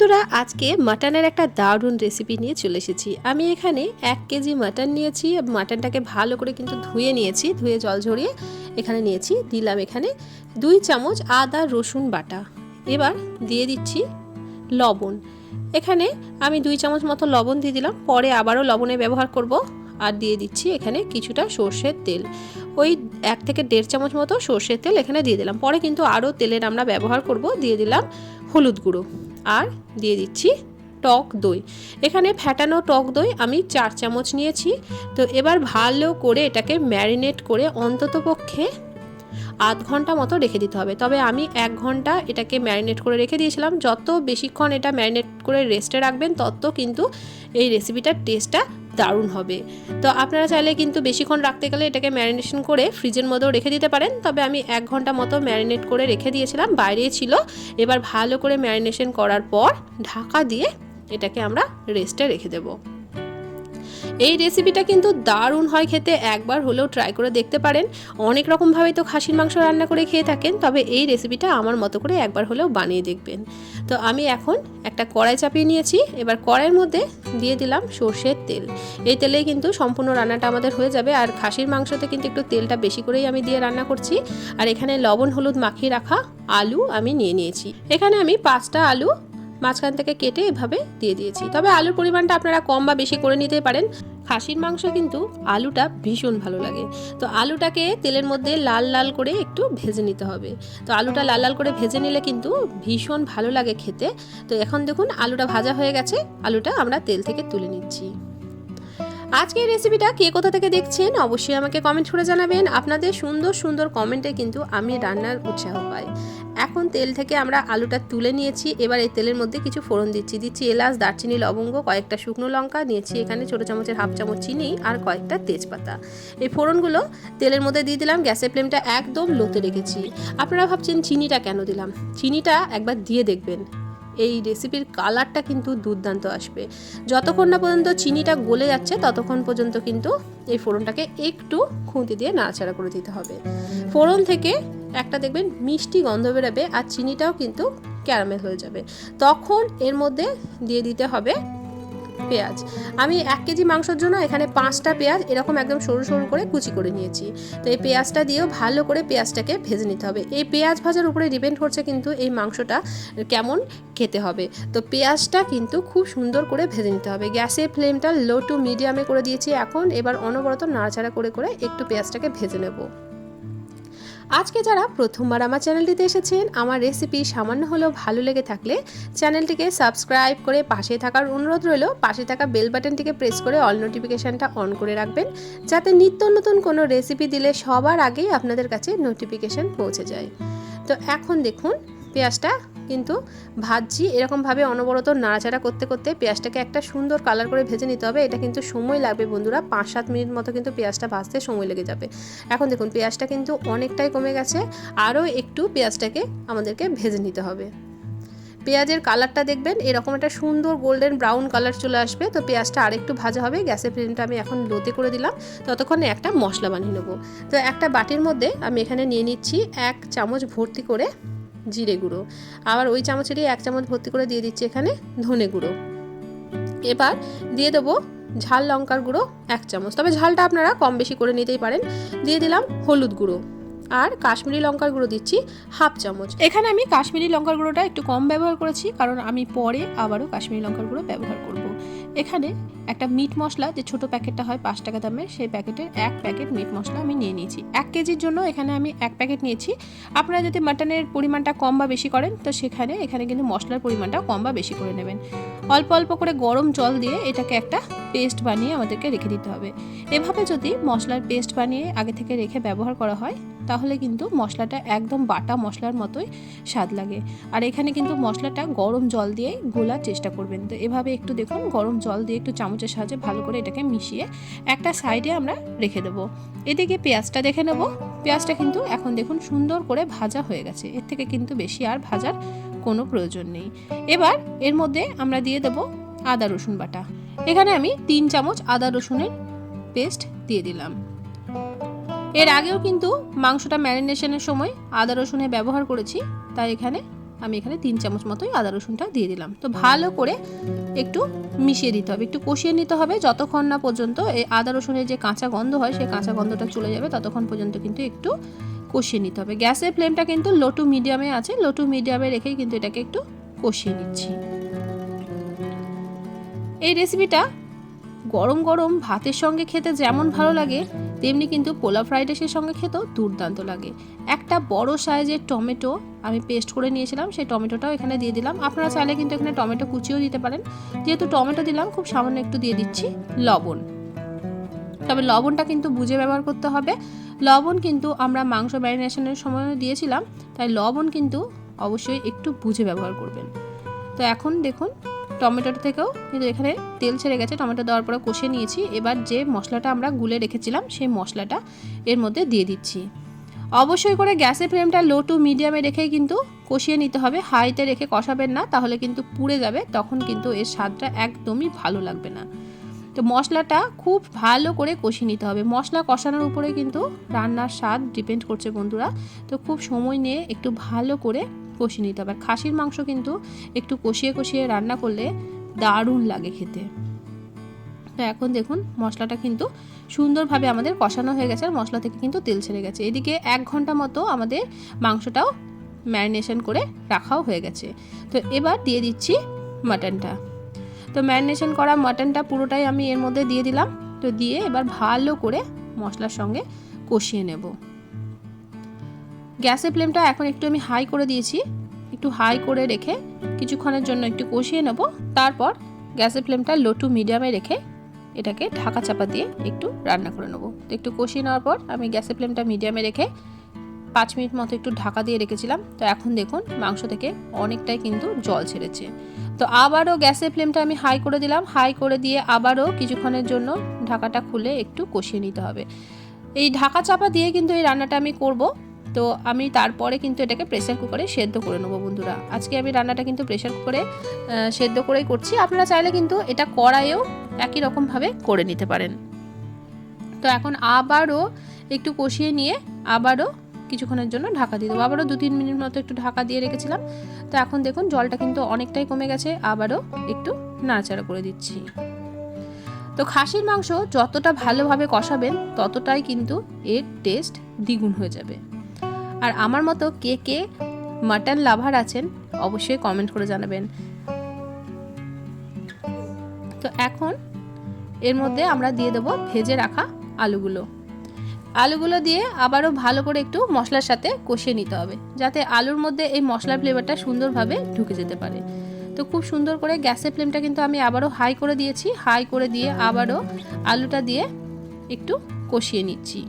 বন্ধুরা আজকে মাটনের একটা দারুণ রেসিপি নিয়ে চলে এসেছি। আমি এখানে 1 কেজি মাটন নিয়েছি। মাটনটাকে ভালো করে কিন্তু ধুয়ে নিয়েছি, ধুয়ে জল ঝরিয়ে এখানে নিয়েছি। দিলাম এখানে 2 চামচ আদা রসুন বাটা। এবার দিয়ে দিচ্ছি লবণ। এখানে আমি 2 চামচ মতো লবণ দিয়ে দিলাম, পরে আবারও লবণের ব্যবহার করব। আর দিয়ে দিচ্ছি এখানে কিছুটা সর্ষের তেল, ওই 1 থেকে 1.5 চামচ মতো সর্ষের তেল এখানে দিয়ে দিলাম। পরে কিন্তু আরও তেলের আমরা ব্যবহার করব। দিয়ে দিলাম হলুদ গুঁড়ো আর দিয়ে দিচ্ছি টক দই। এখানে ফ্যাটানো টক দই আমি 4 চামচ নিয়েছি। তো এবার ভালো করে এটাকে ম্যারিনেট করে অন্ততপক্ষে আধ ঘন্টা মতো রেখে দিতে হবে। তবে আমি 1 ঘন্টা এটাকে ম্যারিনেট করে রেখে দিয়েছিলাম। যত বেশিক্ষণ এটা ম্যারিনেট করে রেস্টে রাখবেন তত কিন্তু এই রেসিপিটার টেস্টটা দারুণ হবে। তো আপনারা চাইলে কিন্তু বেশিক্ষণ রাখতে গেলে এটাকে ম্যারিনেশন করে ফ্রিজের মধ্যেও রেখে দিতে পারেন। তবে আমি 1 ঘন্টা মতো ম্যারিনেট করে রেখে দিয়েছিলাম, বাইরেই ছিল। এবার ভালো করে ম্যারিনেশন করার পর ঢাকা দিয়ে এটাকে আমরা রেস্টে রেখে দেবো। এই রেসিপিটা কিন্তু দারুণ হয় খেতে, একবার হলেও ট্রাই করে দেখতে পারেন। অনেক রকমভাবে তো খাসির মাংস রান্না করে খেয়ে থাকেন, তবে এই রেসিপিটা আমার মতো করে একবার হলেও বানিয়ে দেখবেন। তো আমি এখন একটা কড়াই চাপিয়ে নিয়েছি। এবার কড়াইয়ের মধ্যে দিয়ে দিলাম সর্ষের তেল। এই তেলেই কিন্তু সম্পূর্ণ রান্নাটা আমাদের হয়ে যাবে। আর খাসির মাংসতে কিন্তু একটু তেলটা বেশি করেই আমি দিয়ে রান্না করছি। আর এখানে লবণ হলুদ মাখিয়ে রাখা আলু আমি নিয়ে নিয়েছি। এখানে আমি 5টা আলু মাঝখান থেকে কেটে এভাবে দিয়ে দিয়েছি। তবে আলুর পরিমাণটা আপনারা কম বা বেশি করে নিতে পারেন। খাসির মাংস কিন্তু আলুটা ভীষণ ভালো লাগে। তো আলুটাকে তেলের মধ্যে লাল লাল করে একটু ভেজে নিতে হবে। তো আলুটা লাল লাল করে ভেজে নিলে কিন্তু ভীষণ ভালো লাগে খেতে। তো এখন দেখুন আলুটা ভাজা হয়ে গেছে, আলুটা আমরা তেল থেকে তুলে নিচ্ছি। আজকের রেসিপিটা কে কোথা থেকে দেখছেন অবশ্যই আমাকে কমেন্ট করে জানাবেন। আপনাদের সুন্দর সুন্দর কমেন্টে কিন্তু আমি রান্নার উৎসাহ পাই। এখন তেল থেকে আমরা আলুটা তুলে নিয়েছি। এবার এই তেলের মধ্যে কিছু ফোড়ন দিচ্ছি এলাচ, দারচিনি, লবঙ্গ, কয়েকটা শুকনো লঙ্কা নিয়েছি এখানে, ছোটো চামচের 1/2 চামচ চিনি আর কয়েকটা তেজপাতা। এই ফোড়নগুলো তেলের মধ্যে দিয়ে দিলাম। গ্যাসের ফ্লেমটা একদম লোতে রেখেছি। আপনারা ভাবছেন চিনিটা কেন দিলাম? চিনিটা একবার দিয়ে দেখবেন, এই রেসিপির কালারটা কিন্তু দুর্দান্ত আসবে। যতক্ষণ না পর্যন্ত চিনিটা গলে যাচ্ছে ততক্ষণ পর্যন্ত কিন্তু এই ফোড়নটাকে একটু খুন্তি দিয়ে নাড়াচাড়া করে দিতে হবে। ফোড়ন থেকে একটা দেখবেন মিষ্টি গন্ধ বেরোবে আর চিনিটাও কিন্তু ক্যারামেল হয়ে যাবে। তখন এর মধ্যে দিয়ে দিতে হবে পেঁয়াজ। আমি 1 কেজি মাংসের জন্য এখানে 5টা পেঁয়াজ এরকম একদম সরু সরু করে কুচি করে নিয়েছি। তো এই পেঁয়াজটা দিয়েও ভালো করে পেঁয়াজটাকে ভেজে নিতে হবে। এই পেঁয়াজ ভাজার উপরে ডিপেন্ড করছে কিন্তু এই মাংসটা কেমন খেতে হবে। তো পেঁয়াজটা কিন্তু খুব সুন্দর করে ভেজে নিতে হবে। গ্যাসের ফ্লেমটা লো টু মিডিয়ামে করে দিয়েছি এখন। এবার অনবরত নাড়াচাড়া করে করে একটু পেঁয়াজটাকে ভেজে নেব। আজকে যারা প্রথমবার আমার চ্যানেলটিতে এসেছেন, আমার রেসিপি সামান্য হলেও ভালো লেগে থাকলে চ্যানেলটিকে সাবস্ক্রাইব করে পাশে থাকার অনুরোধ রইল। পাশে থাকা বেল বাটনটিকে প্রেস করে অল নোটিফিকেশানটা অন করে রাখবেন, যাতে নিত্য নতুন কোনো রেসিপি দিলে সবার আগেই আপনাদের কাছে নোটিফিকেশান পৌঁছে যায়। তো এখন দেখুন পেঁয়াজটা কিন্তু ভাজছি এরকমভাবে অনবরত নাড়াচাড়া করতে করতে পেঁয়াজটাকে একটা সুন্দর কালার করে ভেজে নিতে হবে। এটা কিন্তু সময় লাগবে বন্ধুরা, 5-7 মিনিট মতো কিন্তু পেঁয়াজটা ভাজতে সময় লেগে যাবে। এখন দেখুন পেঁয়াজটা কিন্তু অনেকটাই কমে গেছে, আরও একটু পেঁয়াজটাকে আমাদেরকে ভেজে নিতে হবে। পেঁয়াজের কালারটা দেখবেন এরকম একটা সুন্দর গোল্ডেন ব্রাউন কালার চলে আসবে। তো পেঁয়াজটা আরেকটু ভাজা হবে। গ্যাসের ফ্লেমটা আমি এখন লোতে করে দিলাম। ততক্ষণে একটা মশলা বানিয়ে নেবো। তো একটা বাটির মধ্যে আমি এখানে নিয়ে নিচ্ছি 1 চামচ ভর্তি করে জিরে গুঁড়ো, আবার ওই চামচেরই 1 চামচ ভর্তি করে দিয়ে দিচ্ছি এখানে ধনে গুঁড়ো। এবার দিয়ে দেবো ঝাল লঙ্কার গুঁড়ো 1 চামচ, তবে ঝালটা আপনারা কম বেশি করে নিতেই পারেন। দিয়ে দিলাম হলুদ গুঁড়ো আর কাশ্মীরি লঙ্কার গুঁড়ো দিচ্ছি 1/2 চামচ। এখানে আমি কাশ্মীরি লঙ্কার গুঁড়োটা একটু কম ব্যবহার করেছি, কারণ আমি পরে আবারও কাশ্মীরি লঙ্কার গুঁড়ো ব্যবহার করব। এখানে একটা মিট মশলা যে ছোটো প্যাকেটটা হয় 5 টাকা দামের, সেই প্যাকেটের 1 প্যাকেট মিট মশলা আমি নিয়ে নিয়েছি। 1 কেজির জন্য এখানে আমি 1 প্যাকেট নিয়েছি। আপনারা যদি মাটনের পরিমাণটা কম বা বেশি করেন তো এখানে কিন্তু মশলার পরিমাণটা কম বা বেশি করে নেবেন। অল্প অল্প করে গরম জল দিয়ে এটাকে একটা পেস্ট বানিয়ে আমাদেরকে রেখে দিতে হবে। এভাবে যদি মশলার পেস্ট বানিয়ে আগে থেকে রেখে ব্যবহার করা হয় তাহলে কিন্তু মশলাটা একদম বাটা মশলার মতোই স্বাদ লাগে। আর এখানে কিন্তু মশলাটা গরম জল দিয়ে গোলার চেষ্টা করবেন। তো এভাবে একটু দেখুন গরম জল দিয়ে একটু চামচের সাহায্যে ভালো করে এটাকে মিশিয়ে একটা সাইডে আমরা রেখে দেবো। এদিকে পেঁয়াজটা দেখে নেব। পেঁয়াজটা কিন্তু এখন দেখুন সুন্দর করে ভাজা হয়ে গেছে। এর থেকে কিন্তু বেশি আর ভাজার কোনো প্রয়োজন নেই। এবার এর মধ্যে আমরা দিয়ে দেবো আদা রসুন বাটা। এখানে আমি 3 চামচ আদা রসুনের পেস্ট দিয়ে দিলাম। এর আগেও কিন্তু মাংসটা ম্যারিনেশনের সময় আদা রসুনের ব্যবহার করেছি, তাই এখানে আমি এখানে 3 চামচ মতোই আদা রসুনটা দিয়ে দিলাম। তো ভালো করে একটু মিশিয়ে দিতে হবে, একটু কষিয়ে নিতে হবে যতক্ষণ না পর্যন্ত এই আদা রসুনের যে কাঁচা গন্ধ হয় সেই কাঁচা গন্ধটা চলে যাবে, ততক্ষণ পর্যন্ত কিন্তু একটু কষিয়ে নিতে হবে। গ্যাসের ফ্লেমটা কিন্তু লো টু মিডিয়ামে আছে, লো টু মিডিয়ামে রেখেই কিন্তু এটাকে একটু কষিয়ে নিচ্ছি। এই রেসিপিটা গরম গরম ভাতের সঙ্গে খেতে যেমন ভালো লাগে, তেমনি কিন্তু পোলাও ফ্রাইড রাইসের সঙ্গে খেতেও দুর্দান্ত লাগে। একটা বড় সাইজের টমেটো আমি পেস্ট করে নিয়েছিলাম, সেই টমেটোটাও এখানে দিয়ে দিলাম। আপনারা চাইলে কিন্তু এখানে টমেটো কুচিও দিতে পারেন। যেহেতু টমেটো দিলাম, খুব সামান্য একটু দিয়ে দিচ্ছি লবণ। তবে লবণটা কিন্তু বুঝে ব্যবহার করতে হবে। লবণ কিন্তু আমরা মাংস ম্যারিনেশনের সময় দিয়েছিলাম, তাই লবণ কিন্তু অবশ্যই একটু বুঝে ব্যবহার করবেন। তো এখন দেখুন টমেটোর থেকেও কিন্তু এখানে তেল ছেড়ে গেছে, টমেটো দেওয়ার পরে কষে নিয়েছি। এবার যে মশলাটা আমরা গুলে রেখেছিলাম সেই মশলাটা এর মধ্যে দিয়ে দিচ্ছি। অবশ্যই করে গ্যাসের ফ্লেমটা লো টু মিডিয়ামে রেখেই কিন্তু কষিয়ে নিতে হবে, হাইতে রেখে কষাবেন না, তাহলে কিন্তু পুড়ে যাবে, তখন কিন্তু এর স্বাদটা একদমই ভালো লাগবে না। তো মশলাটা খুব ভালো করে কষিয়ে নিতে হবে। মশলা কষানোর উপরে কিন্তু রান্নার স্বাদ ডিপেন্ড করছে বন্ধুরা। তো খুব সময় নিয়ে একটু ভালো করে কষিয়ে নিতে হবে। খাসির মাংস কিন্তু একটু কষিয়ে কষিয়ে রান্না করলে দারুণ লাগে খেতে। তো এখন দেখুন মশলাটা কিন্তু সুন্দরভাবে আমাদের কষানো হয়ে গেছে, আর মশলা থেকে কিন্তু তেল ছেড়ে গেছে। এদিকে 1 ঘন্টা মতো আমাদের মাংসটাও ম্যারিনেশন করে রাখাও হয়ে গেছে। তো এবার দিয়ে দিচ্ছি মাটনটা। তো ম্যারিনেশন করা মাটনটা পুরোটাই আমি এর মধ্যে দিয়ে দিলাম। তো দিয়ে এবার ভালো করে মশলার সঙ্গে কষিয়ে নেব। গ্যাসের ফ্লেমটা এখন একটু আমি হাই করে দিয়েছি, একটু হাই করে রেখে কিছুক্ষণের জন্য একটু কষিয়ে নেব। তারপর গ্যাসের ফ্লেমটা লো টু মিডিয়ামে রেখে এটাকে ঢাকা চাপা দিয়ে একটু রান্না করে নেব। তো একটু কষিয়ে নেওয়ার পর আমি গ্যাসের ফ্লেমটা মিডিয়ামে রেখে 5 মিনিট মতো একটু ঢাকা দিয়ে রেখেছিলাম। তো এখন দেখুন মাংস থেকে অনেকটাই কিন্তু জল ছেড়েছে। তো আবারও গ্যাসের ফ্লেমটা আমি হাই করে দিলাম, হাই করে দিয়ে আবারও কিছুক্ষণের জন্য ঢাকাটা খুলে একটু কষিয়ে নিতে হবে। এই ঢাকা চাপা দিয়ে কিন্তু এই রান্নাটা আমি করব। তো আমি তারপরে কিন্তু এটাকে প্রেসার কুকারে সেদ্ধ করে নেবো বন্ধুরা। আজকে আমি রান্নাটা কিন্তু প্রেসার কুকারে সেদ্ধ করেই করছি। আপনারা চাইলে কিন্তু এটা কড়াইয়েও একই রকমভাবে করে নিতে পারেন। তো এখন আবারও একটু কষিয়ে নিয়ে আবারও কিছুক্ষণের জন্য ঢাকা দিয়ে দেবো। আবারও 2-3 মিনিট মতো একটু ঢাকা দিয়ে রেখেছিলাম। তো এখন দেখুন জলটা কিন্তু অনেকটাই কমে গেছে, আবারও একটু নাড়াচাড়া করে দিচ্ছি। তো খাসির মাংস যতটা ভালোভাবে কষাবেন ততটাই কিন্তু এর টেস্ট দ্বিগুণ হয়ে যাবে। আর আমার মতো কে কে মাটন লাভার আছেন অবশ্যই কমেন্ট করে জানাবেন। তো এখন এর মধ্যে আমরা দিয়ে দেবো ভেজে রাখা আলুগুলো দিয়ে আবারও ভালো করে একটু মশলার সাথে কষিয়ে নিতে হবে, যাতে আলুর মধ্যে এই মশলার ফ্লেভারটা সুন্দরভাবে ঢুকে যেতে পারে। তো খুব সুন্দর করে গ্যাসের ফ্লেমটা কিন্তু আমি আবারও হাই করে দিয়েছি, হাই করে দিয়ে আবারও আলুটা দিয়ে একটু কষিয়ে নিচ্ছি।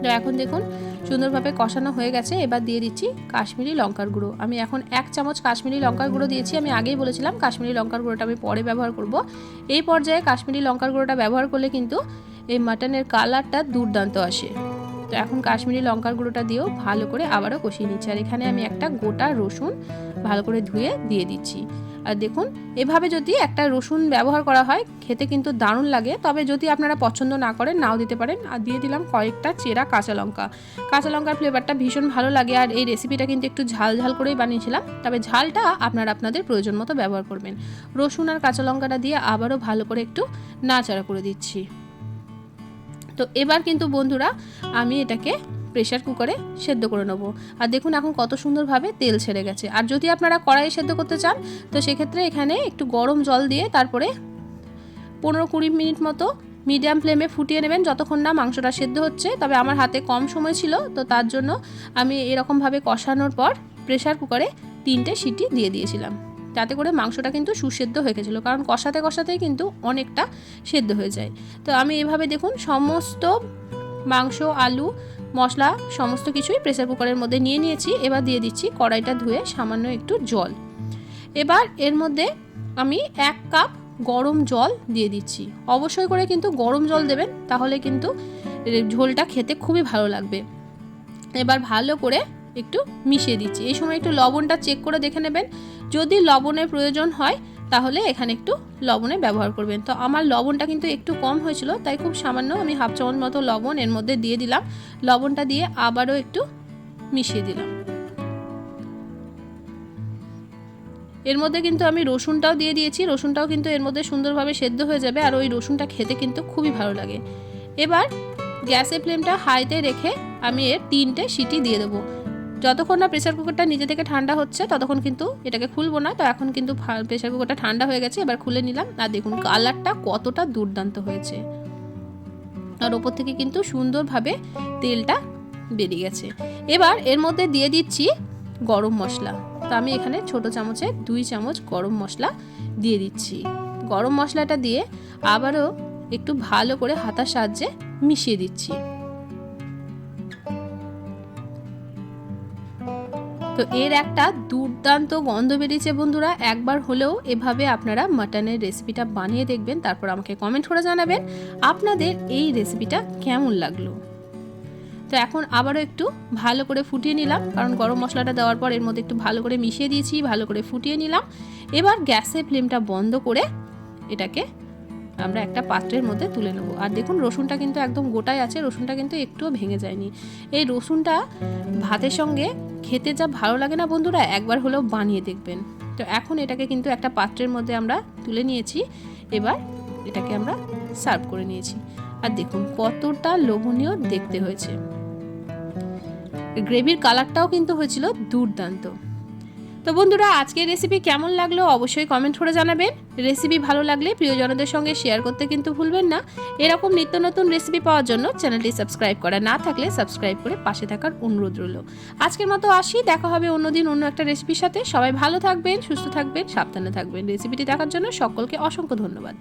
তো এখন দেখুন সুন্দরভাবে কষানো হয়ে গেছে। এবার দিয়ে দিচ্ছি কাশ্মীরি লঙ্কার গুঁড়ো। আমি এখন 1 চামচ কাশ্মীরি লঙ্কার গুঁড়ো দিয়েছি। আমি আগেই বলেছিলাম কাশ্মীরি লঙ্কার গুঁড়োটা আমি পরে ব্যবহার করব। এই পর্যায়ে কাশ্মীরি লঙ্কার গুঁড়োটা ব্যবহার করলে কিন্তু এই মাটনের কালারটা দুর্দান্ত আসে। তো এখন কাশ্মীরি লঙ্কার গুঁড়োটা দিয়েও ভালো করে আবারও কষিয়ে নিচ্ছি। আর এখানে আমি একটা গোটা রসুন ভালো করে ধুয়ে দিয়ে দিচ্ছি। আর দেখুন এভাবে যদি একটা রসুন ব্যবহার করা হয় খেতে কিন্তু দারুণ লাগে। তবে যদি আপনারা পছন্দ না করেন নাও দিতে পারেন। আর দিয়ে দিলাম কয়েকটা চেরা কাঁচা লঙ্কার ফ্লেভারটা ভীষণ ভালো লাগে। আর এই রেসিপিটা কিন্তু একটু ঝাল ঝাল করেই বানিয়েছিলাম, তবে ঝালটা আপনারা আপনাদের প্রয়োজন মতো ব্যবহার করবেন। রসুন আর কাঁচা লঙ্কাটা দিয়ে আবারও ভালো করে একটু নাড়াচাড়া করে দিচ্ছি। তো এবার কিন্তু বন্ধুরা আমি এটাকে প্রেসার কুকারে সেদ্ধ করে নেবো। আর দেখুন এখন কত সুন্দরভাবে তেল ছেড়ে গেছে। আর যদি আপনারা কড়াইয়ে সেদ্ধ করতে চান তো সেক্ষেত্রে এখানে একটু গরম জল দিয়ে তারপরে 15-20 মিনিট মতো মিডিয়াম ফ্লেমে ফুটিয়ে নেবেন, যতক্ষণ না মাংসটা সেদ্ধ হচ্ছে। তবে আমার হাতে কম সময় ছিল, তো তার জন্য আমি এরকমভাবে কষানোর পর প্রেসার কুকারে 3টে সিটি দিয়ে দিয়েছিলাম, তাতে করে মাংসটা কিন্তু সুসেদ্ধ হয়ে গেছিলো। কারণ কষাতে কষাতেই কিন্তু অনেকটা সেদ্ধ হয়ে যায়। তো আমি এভাবে দেখুন সমস্ত মাংস, আলু, মশলা সমস্ত কিছুই প্রেসার কুকারের মধ্যে নিয়ে নিয়েছি। এবার দিয়ে দিচ্ছি কড়াইটা ধুয়ে সামান্য একটু জল। এবার এর মধ্যে আমি 1 কাপ গরম জল দিয়ে দিচ্ছি। অবশ্যই করে কিন্তু গরম জল দেবেন, তাহলে কিন্তু ঝোলটা খেতে খুবই ভালো লাগবে। এবার ভালো করে একটু মিশিয়ে দিচ্ছি। এই সময় একটু লবণটা চেক করে দেখে নেবেন। যদি লবণের প্রয়োজন হয় তাহলে এখানে একটু লবণের ব্যবহার করবেন। তো আমার লবণটা কিন্তু একটু কম হয়েছিল, তাই খুব সামান্য আমি হাফ চামচ মতো লবণ এর মধ্যে দিয়ে দিলাম। লবণটা দিয়ে আবারও একটু মিশিয়ে দিলাম। এর মধ্যে কিন্তু আমি রসুনটাও দিয়ে দিয়েছি, রসুনটাও কিন্তু এর মধ্যে সুন্দরভাবে সেদ্ধ হয়ে যাবে, আর ওই রসুনটা খেতে কিন্তু খুবই ভালো লাগে। এবার গ্যাসের ফ্লেমটা হাইতে রেখে আমি এর 3টে সিটি দিয়ে দেবো। যতক্ষণ না প্রেসার কুকারটা নিজে থেকে ঠান্ডা হচ্ছে ততক্ষণ কিন্তু এটাকে খুলবো না। তো এখন কিন্তু প্রেসার কুকারটা ঠান্ডা হয়ে গেছে, এবার খুলে নিলাম। আর দেখুন কালারটা কতটা দুর্দান্ত হয়েছে, আর ওপর থেকে কিন্তু সুন্দরভাবে তেলটা বেরিয়ে গেছে। এবার এর মধ্যে দিয়ে দিচ্ছি গরম মশলা। তো আমি এখানে ছোট চামচে 2 চামচ গরম মশলা দিয়ে দিচ্ছি। গরম মশলাটা দিয়ে আবারও একটু ভালো করে হাতার সাহায্যে মিশিয়ে দিচ্ছি। তো এর একটা দুর্দান্ত গন্ধ বেরিয়েছে বন্ধুরা। একবার হলেও এভাবে আপনারা মাটনের রেসিপিটা বানিয়ে দেখবেন, তারপর আমাকে কমেন্ট করে জানাবেন আপনাদের এই রেসিপিটা কেমন লাগলো। তো এখন আবারও একটু ভালো করে ফুটিয়ে নিলাম, কারণ গরম মশলাটা দেওয়ার পর এর মধ্যে একটু ভালো করে মিশিয়ে দিয়েছি, ভালো করে ফুটিয়ে নিলাম। এবার গ্যাসের ফ্লেমটা বন্ধ করে এটাকে আমরা একটা পাত্রের মধ্যে তুলে নেব। আর দেখুন রসুনটা কিন্তু একদম গোটাই আছে, রসুনটা কিন্তু একটুও ভেঙে যায়নি। এই রসুনটা ভাতের সঙ্গে খেতে যা ভালো লাগে না বন্ধুরা, একবার হলেও বানিয়ে দেখবেন। তো এখন এটাকে কিন্তু একটা পাত্রের মধ্যে আমরা তুলে নিয়েছি। এবার এটাকে আমরা সার্ভ করে নিয়েছি। আর দেখুন কতটা লোভনীয় দেখতে হয়েছে, গ্রেভির কালারটাও কিন্তু হয়েছিল দুর্দান্ত। তো বন্ধুরা আজকের রেসিপি কেমন লাগলো অবশ্যই কমেন্ট করে জানাবেন। রেসিপি ভালো লাগলে প্রিয়জনদের সঙ্গে শেয়ার করতে কিন্তু ভুলবেন না। এরকম নিত্য নতুন রেসিপি পাওয়ার জন্য চ্যানেলটি সাবস্ক্রাইব করা না থাকলে সাবস্ক্রাইব করে পাশে থাকার অনুরোধ রইল। আজকের মতো আসি, দেখা হবে অন্যদিন অন্য একটা রেসিপির সাথে। সবাই ভালো থাকবেন, সুস্থ থাকবেন, সাবধানে থাকবেন। রেসিপিটি দেখার জন্য সকলকে অসংখ্য ধন্যবাদ।